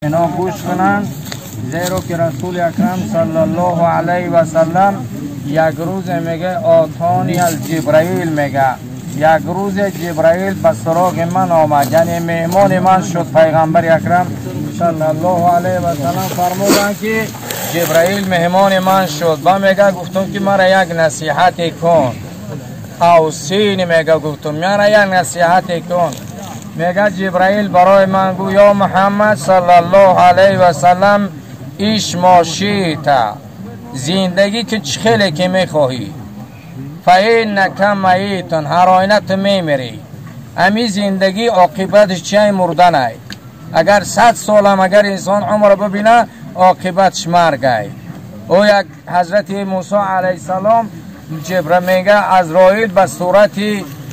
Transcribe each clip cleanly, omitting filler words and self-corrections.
اینا گوش کنن، زیرا که رسول اکرم صلی الله علیه و سلم یک روز میگه آتانی از جبرائیل میگه یک روز جبرائیل به سراغ من آمد، یعنی مهمان من شد. پیغمبر اکرم صلی الله علیه و سلم فرمودن که جبرائیل مهمان من شد و میگه گفتم که مرا یک نصیحت کن. اوصینی میگه گفتم مرا یک نصیحت کن. میگه جبرائیل برای من گو یا محمد صلی الله علیه و سلم ایش ماشیتا زندگی که چخیلی که میخواهی فإنک میت هر آینه تو میمیری. امی زندگی عاقبتش چیه؟ مردن ای. اگر 100 سال هم اگر انسان عمر ببینه عاقبتش مرگ ای. او یک حضرت موسی علیه السلام جبرائیل میگه عزراییل به صورت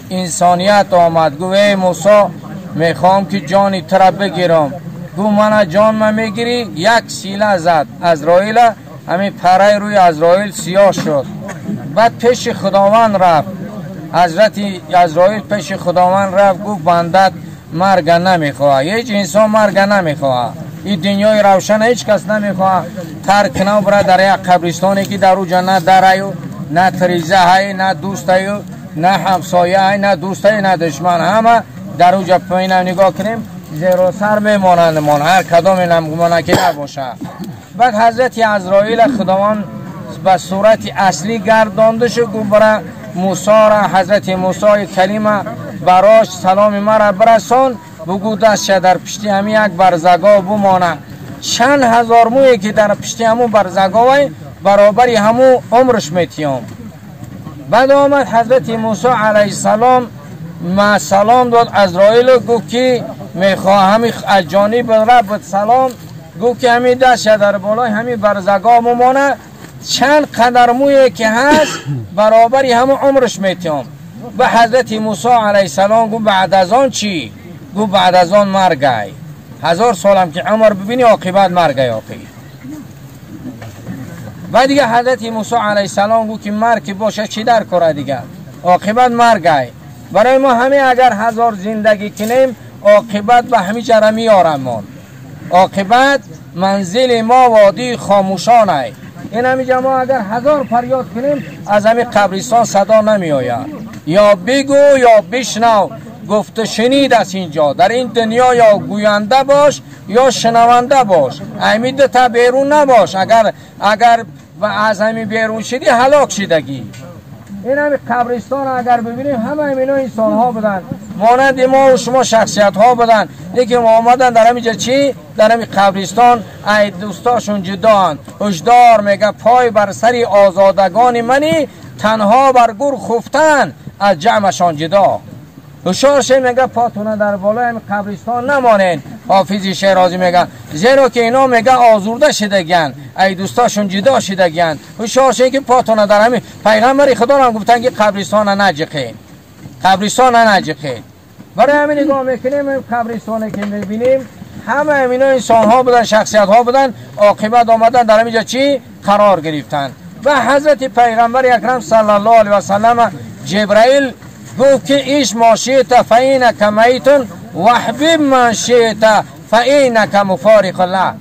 انسانیت آمد. گو ای موسی میخوام که جانی ترا بگیرم. گو من جان ما میگیری؟ یک سیله زد عزراییل، همین پره روی عزراییل سیاه شد. بعد پیش خداوند رفت. حضرت عزراییل پیش خداوند رفت گو بندت مرگ نمیخواه، هیچ انسان مرگ نمیخواه، این دنیای روشن هیچ کس نمیخواه. ترک نو برای در یک قبرستانی که در اوجا نه دره نه تریزه های نه دوست های نه همسایه های نه دوست های نه دشمن، همه در اوجا پایین نگاه کنیم زیر و سر میمانند من، هر کدام نمگمانه که نباشه. بعد حضرت عزراییل خداوند به صورت اصلی گردانده شد. گو برای موسی را حضرت موسی کلیم براش سلام مرا برسان، بگو دست در پشتی همی یک برزگاه بمانه. چند هزار مویی که در پشتی همون برزگاه برابری همون عمرش میتیم. بعد آمد حضرت موسی علیه السلام ما سلام داد عزراییل، گو که میخواه همی از جانب رب سلام، گو که همی دست در بالای همی برزگاه بمانه. چند قدر مویی که هست برابری همون عمرش میتیم. به حضرت موسی علیه السلام گو بعد از آن چی؟ گو بعد از آن مرگ ای. 1000 سال هم که عمر ببینی عاقبت مرگ ای آقی. و دیگه حضرت موسی علیه السلام گو که مرگ باشه چی در کره دیگه؟ عاقبت مرگ ای. برای ما همه اگر 1000 زندگی کنیم عاقبت به همین جرا میارم. عاقبت منزل ما وادی خاموشان ای. این همینجا ما اگر 1000 فریاد کنیم از همین قبرستان صدا نمی آید. یا بگو یا بشنو گفت شنید است اینجا در این دنیا، یا گوینده باش یا شنونده باش، همین دو تا بیرون نباش. اگر از همین بیرون شدی هلاک شدگی. این همین قبرستان اگر ببینیم همه اینا انسان ها بودن، مانند ما و شما شخصیت ها بودن، لیکن ما آمدن در همینجا چی؟ در همین قبرستان ای دوستاشون جدان. هشدار میگه پای بر سری آزادگان منی، تنها بر گور خفتن از جمعشان جدا. هشدار میگه پاتونه در بالای همین قبرستان نمانین. حافظ شیرازی میگه زیرا که اینا میگه آزرده شدگن، ای دوستاشون جدا شدگن. هشدار که پاتونه در همین پیغمبر خدا هم گفتن که قبرستان نجقین، قبرستان نجقین. برای همین نگاه میکنیم قبرستانی که میبینیم همه اینا انسان ها بودن، شخصیت ها بودن، عاقبت آمدن در همینجا چی قرار گرفتن. و حضرت پیغمبر اکرم صلی الله علیه و سلم جبرائیل گفت که ایش ماشیت فإنک میت و احبب من شئت فإنک مفارق الله.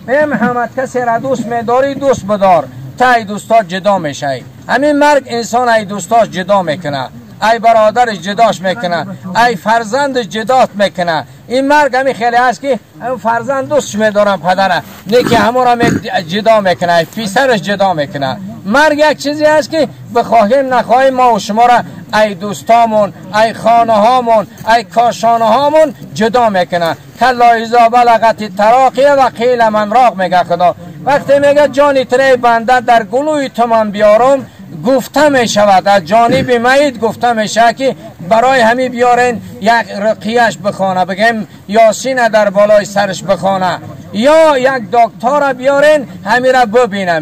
ای محمد کسی را دوست میداری دوست بدار، تا ای دوستات جدا میشه. همین مرگ انسان ای دوستاش جدا میکنه، ای برادرش جداش میکنه، ای فرزندش جدات میکنه. این مرگ همین خیلی هست که هم فرزند دوستش میدارن پدره، نه که همون را جدا میکنه، ای پیسرش جدا میکنه. مرگ یک چیزی هست که بخواهیم نخواهیم ما و شما را ای دوستامون، ای خانه هامون، ای کاشانه هامون جدا میکنه. کلا اذا بلغت تراقی و قیل من راق میگه خدا. وقتی میگه جانی تری بنده در گلوی تو من بیارم، گفته می شود از جانب میت گفته می شود که برای همین بیارین یک رقیهش بخونه، بگیم یاسین در بالای سرش بخونه، یا یک دکتر بیارین همین را ببینه.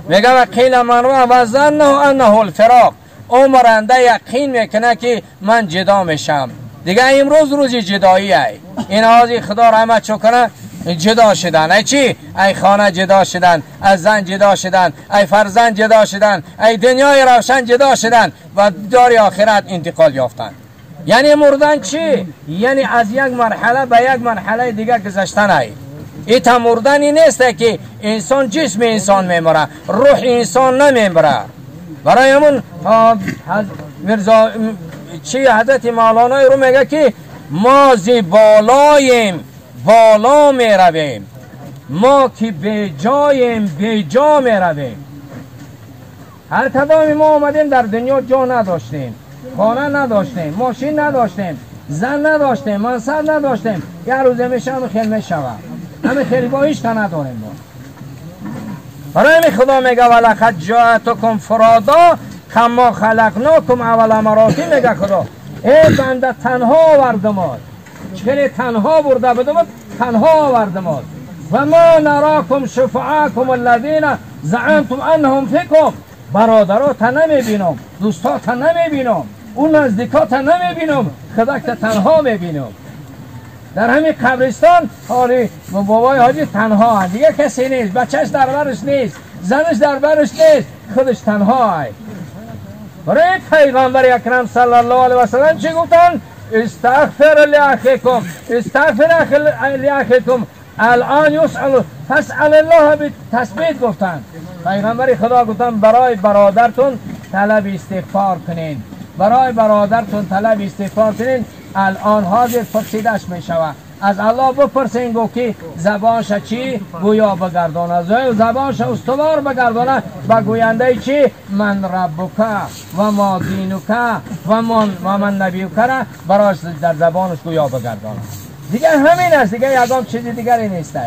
میگه و قیل من را و ظنه انه الفراق. عمرنده یقین میکنه که من جدا میشم دیگه. امروز روزی جدایی ای. این آزی خدا رحمت چو کنه جدا شدن. ای چی؟ ای خانه جدا شدن، از زن جدا شدن، ای فرزند جدا شدن، ای دنیای روشن جدا شدن و دار آخرت انتقال یافتن. یعنی مردن چی؟ یعنی از یک مرحله به یک مرحله دیگه گذشتن ای. ایتا مردن این نیست که انسان جسم انسان میمره، روح انسان نمیمره. برای همون مرزا چی حضرت مولانا رو میگه که ما زی بالایم بالا میرویم، ما که به جایم به جا میرویم. هر کدام ما آمدیم در دنیا جا نداشتیم، خانه نداشتیم، ماشین نداشتیم، زن نداشتیم، منصب نداشتیم. یه روز میشه همه خیلی میشود، همه خیلی با هیچ تا نداریم. برای همین خدا میگه ولقد جاءتکم فرادا کما خلقناکم اول مراتی. میگه خدا ای بنده تنها آوردمت، چگونه تنها برده بدمت، تنها آوردمت. و ما نراکم شفعاکم الذین زعمتم انهم فیکم. برادرها تا نمیبینم، دوستا تا نمیبینم، اون نزدیکا تا نمیبینم، خدا که تنها میبینم. در همین قبرستان حالی بابای حاجی تنها هست، دیگه کسی نیست، بچهش در برش نیست، زنش در برش نیست، خودش تنها هست. برای پیغمبر اکرم صلی الله علیه و سلم چی گفتن؟ استغفر لاخیکم، استغفر لاخیکم الان یسأل فاسأل الله به تثبیت گفتن. پیغمبر خدا گفتن برای برادرتون طلب استغفار کنین، برای برادرتون طلب استغفار کنین. الان حاضر پرسیدش می شود، از الله بپرسین گو که زبانش چی گویا بگردانه، زبانش استوار بگردانه و گوینده چی من ربک و ما دینک و من نبیک را برایش در زبانش گویا بگردانه. دیگه همین است، دیگه یکم چیزی دیگری نیست.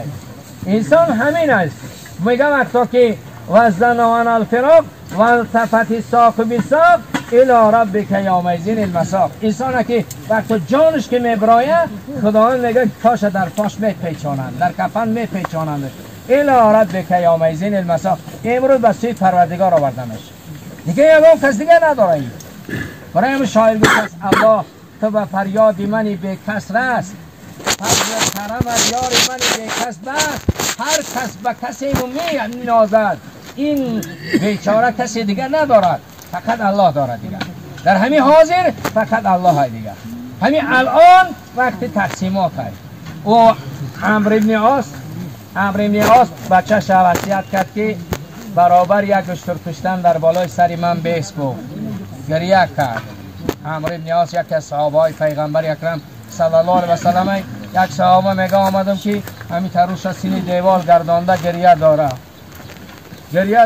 انسان همین است. میگه وقتا که وزنوان الفراق و التفت الساق بالساق الى ربک یومئذ المساق. انسان که وقتا جانش که میبرایه خداوند میگه پاش در پاش میپیچانند، در کفن میپیچانند. الى ربک یومئذ المساق. امروز به سوی پروردگار آوردنش، دیگه یکم کس دیگه نداره. برای همین شاعر گفت الله تو به فریاد منی به کس رس، فضل کرم از یار منی به کس بس. هر کس به کسی می نازد، این بیچاره کسی دیگه ندارد، فقط الله دارد دیگه. در همین حاضر فقط الله های دیگه. همین الان وقت تقسیمات های و عمرو ابن عاص بچه‌ش وصیت کرد که برابر یک اشتر کشتن در بالای سری من بیس گفت، گریه کرد. عمرو ابن عاص یک از صحابه های پیغمبر اکرم صلی الله علیه و سلم، یک صحابه میگه آمدم که همین تروش سینی دیوال گردانده گریه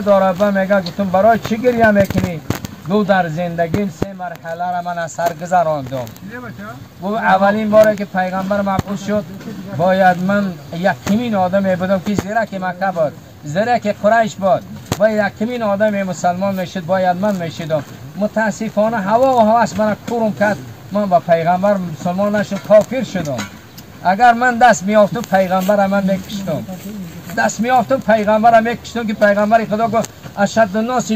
داره و میگه گفتم برای چی گریه میکنی؟ گو در زندگیم 3 مرحله را من از سر گذراندم. گو اولین باره که پیغمبر مبعوث شد باید من یکمین آدمی بودم که زیرک مکه بود، زیرک قریش بود و یکمین آدمی مسلمان میشد باید من میشدم. متاسفانه هوا و هوس من کورم کرد، من با پیغمبر مسلمان نشدم، کافر شدم. اگر من دست میافتم پیغمبر من میکشتم، دست میافتم پیغمبر میکشتم که پیغمبر خدا گفت اشد الناس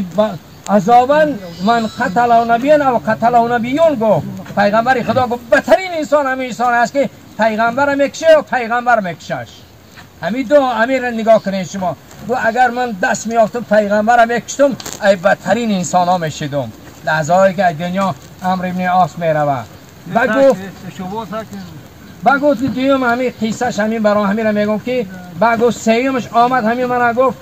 عذابا من قتل نبینا و قتل نبیون. گفت پیغمبر خدا گفت بدترین انسان همین انسان است که پیغمبر میکشه و پیغمبر میکشش. همین دو امیر نگاه کنین شما. گفت اگر من دست میافتم پیغمبر میکشتم ای بدترین انسان ها میشدم. لحظه‌ای که دنیا عمرو ابن عاص میروه بگفت که دیوم همین قیصهش همین برای همین را میگم که بگفت سیومش آمد همین من گفت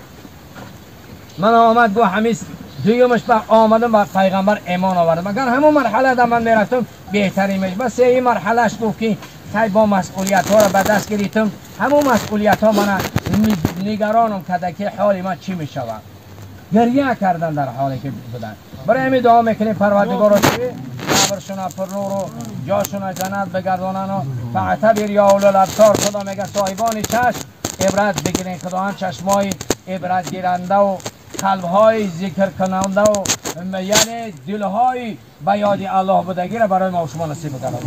من آمد گفت همین دیومش آمدم با پیغمبر ایمان آوردم. اگر همون مرحله در من میرفتم بهتری میشه. بس این مرحلهش گفت که خیلی با مسئولیت ها را به دست گرفتم، همون مسئولیت ها من نگرانم کرده که حال من چی میشود. گریه کردن در حالی که بودن. برای همین دعا میکنیم پروردگار را که قبرشون پر نور و جاشون جنت بگردانن و فاعتبر یا اولو الابصار. خدا میگه صاحبان چشم عبرت بگیرین. خدا هم چشمای عبرت گیرنده و قلبهای ذکر کننده و یعنی دلهای به یاد الله بودگی را برای ما و شما نصیب کنه.